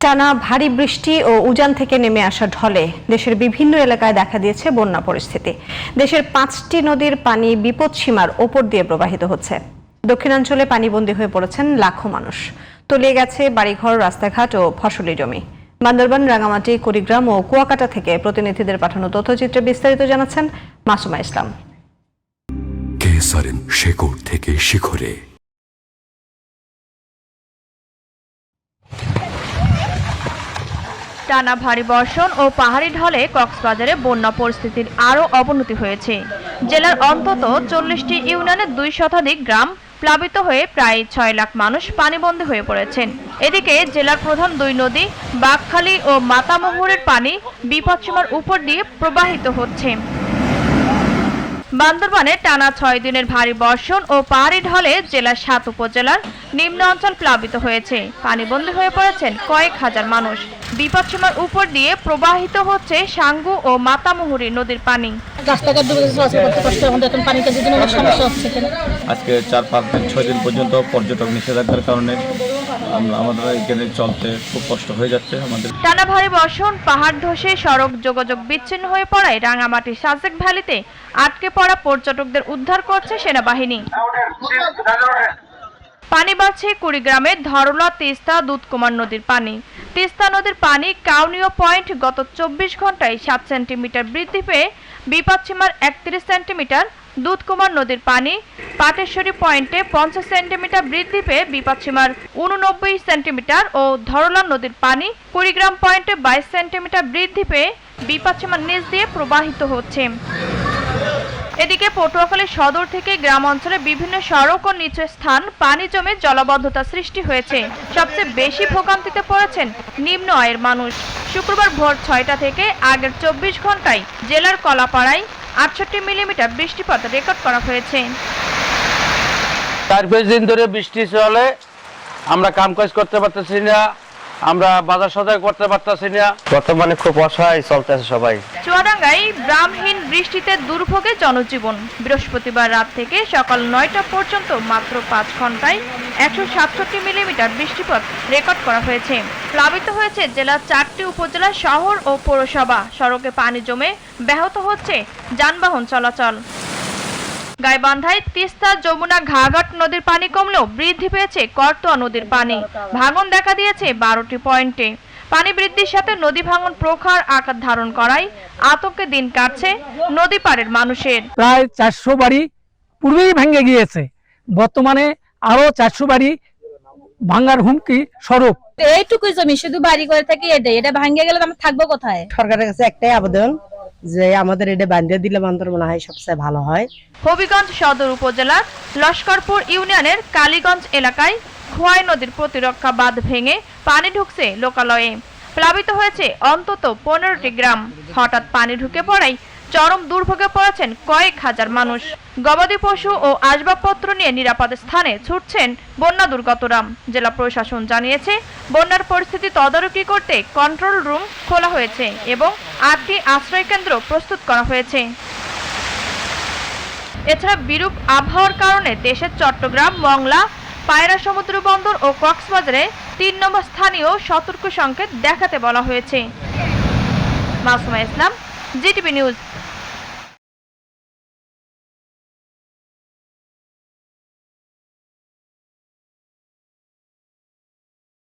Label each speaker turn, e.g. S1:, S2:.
S1: টানা ভারী বৃষ্টি ও উজান থেকে নেমে আসা ঢলে দেশের বিভিন্ন এলাকায় দেখা দিয়েছে বন্যা পরিস্থিতি। দেশের 5টি নদীর পানি বিপদসীমার ওপর দিয়ে প্রবাহিত হচ্ছে। দক্ষিণাঞ্চলে পানিবন্দী হয়ে পড়েছেন লাখো মানুষ। তলিয়ে গেছে বাড়িঘর, রাস্তাঘাট ও ফসলি জমি। বান্দরবান, রাঙামাটি, কুড়িগ্রাম ও কুয়াকাটা থেকে প্রতিনিধিদের পাঠানো তথ্যচিত্রে বিস্তারিত জানাচ্ছেন মাসুমা ইসলাম।
S2: কেসারেন শেকড় থেকে শিখরে।
S3: টানা ভারী বর্ষণ ও পাহাড়ি ঢলে কক্সবাজারে বন্যা পরিস্থিতির আরও অবনতি হয়েছে। জেলার অন্তত 40টি ইউনিয়নের 2 শতাধিক গ্রাম প্লাবিত হয়ে প্রায় 6 লাখ মানুষ পানিবন্দী হয়ে পড়েছেন। এদিকে জেলার প্রধান 2 নদী বাঘখালী ও মাতামুহুরের পানি বিপদসীমার উপর দিয়ে প্রবাহিত হচ্ছে। বান্দরবানে টানা 6 দিনের ভারী বর্ষণ ও পাহাড়ি ঢলে জেলার 7 উপজেলার নিম্ন অঞ্চল প্লাবিত হয়েছে। পানিবন্দী হয়ে পড়েছেন কয়েক হাজার মানুষ। বিপদসীমার উপর দিয়ে প্রবাহিত হচ্ছে সাঙ্গু ও মাতামুহুরী নদীর পানি।
S4: রাস্তাঘাট ডুবে যাচ্ছে, করতে কষ্ট, আমাদের এখন পানিতে যদি অনেক সমস্যা হচ্ছে।
S5: আজকে 4-5 দিন 6 দিন পর্যন্ত পর্যটক নিষেধাজ্ঞার কারণে আমাদের এখানে চলতে খুব কষ্ট হয়ে যাচ্ছে। আমাদের
S3: টানা ভারী বর্ষণ, পাহাড় ধসে সড়ক যোগাযোগ বিচ্ছিন্ন হয়ে পড়ায় রাঙামাটি সাজেক ভ্যালিতে আটকে পড়া পর্যটকদের উদ্ধার করছে সেনাবাহিনী। পানি বাড়ছে কুড়িগ্রামের ধরলা, তিস্তা, দুধকুমার নদীর পানি। তিস্তা নদীর পানি কাউনিয়া পয়েন্ট গত 24 ঘন্টায় 7 সেন্টিমিটার বৃদ্ধি পেয়ে বিপদসীমার 31 সেন্টিমিটার। দুধকুমার নদীর পানি পাটেশ্বরী পয়েন্টে 50 সেন্টিমিটার বৃদ্ধি পেয়ে বিপদসীমার 89 সেন্টিমিটার ও ধরলা নদীর পানি কুড়িগ্রাম পয়েন্টে 22 সেন্টিমিটার বৃদ্ধি পেয়ে বিপদসীমার নিচ দিয়ে প্রবাহিত হচ্ছে। এদিকে পটুয়াখালী সদর থেকে গ্রাম অঞ্চলে বিভিন্ন সড়ক ও নিচু স্থান পানি জমে জলাবদ্ধতা সৃষ্টি হয়েছে। সবচেয়ে বেশি ভোগান্তিতে পড়েছেন নিম্ন আয়ের মানুষ। শুক্রবার ভোর 6টা থেকে আগের 24 ঘন্টায় জেলার কলাপাড়ায় 68 মিলিমিটার বৃষ্টিপাত রেকর্ড করা হয়েছে।
S6: 4-5 দিন ধরে বৃষ্টি চলে, আমরা কামকাজ করতে পারতেছি না, আমরা বাজার সদাই করতে পারতেছি না। বর্তমানে খুব অসহায় চলতেছে সবাই।
S3: চুয়াডাঙ্গায় গ্রামহীন বৃষ্টিতে দুর্ভোগে জনজীবন। বৃহস্পতিবার রাত থেকে সকাল 9টা পর্যন্ত মাত্র 5 ঘন্টায় 167 মিলিমিটার বৃষ্টিপাত রেকর্ড করা হয়েছে। প্লাবিত হয়েছে জেলার 4টি উপজেলা, শহর ও পৌরসভা। সড়কে পানি জমে ব্যাহত হচ্ছে যানবাহন চলাচল। গাইবান্ধায় তিস্তা, যমুনা, ঘাঘাট নদীর পানি কমলেও বৃদ্ধি পেয়েছে করতোয়া নদীর পানি। ভাঙন দেখা দিয়েছে 12টি পয়েন্টে। পানি বৃদ্ধির সাথে নদী ভাঙন প্রখর আকার ধারণ করায় আতঙ্কে দিন কাটছে নদী পাড়ের মানুষের।
S7: প্রায় 400 বাড়ি পূর্বেই ভেঙে গিয়েছে, বর্তমানে আরো 400 বাড়ি ভাঙার হুমকি স্বরূপ।
S4: এইটুকুই জমি শুধু বাড়ি করে থাকি, এটা ভাঙে গেলে আমরা থাকবো কোথায়?
S8: সরকারের কাছে একটাই আবেদন যে আমাদের এটা বাঁধিয়ে দিলে আমাদের মনে হয় সবচেয়ে ভালো হয়।
S3: হবিগঞ্জ সদর উপজেলার লস্করপুর ইউনিয়নের কালীগঞ্জ এলাকায় খোয়াই নদীর প্রতিরক্ষা বাঁধ ভেঙে পানি ঢুকছে লোকালয়ে। প্লাবিত হয়েছে অন্তত 15টি গ্রাম। হঠাৎ পানি ঢুকে পড়ায় চরম দুর্ভোগে পড়েছেন কয়েক হাজার মানুষ। গবাদি পশু ও আসবাবপত্র নিয়ে নিরাপদ স্থানে ছুটছেন বন্যা দুর্গতরা। জেলা প্রশাসন জানিয়েছে, বন্যার পরিস্থিতি তদারকি করতে কন্ট্রোল রুম খোলা হয়েছে এবং 8টি আশ্রয় কেন্দ্র প্রস্তুত করা হয়েছে। এছাড়া বিরূপ আবহাওয়ার কারণে দেশের চট্টগ্রাম, মংলা, পায়রা সমুদ্র বন্দর ও কক্সবাজারে 3 নম্বর স্থানীয় সতর্ক সংকেত দেখাতে বলা হয়েছে। মাসুমা ইসলাম, জিটিভি নিউজ।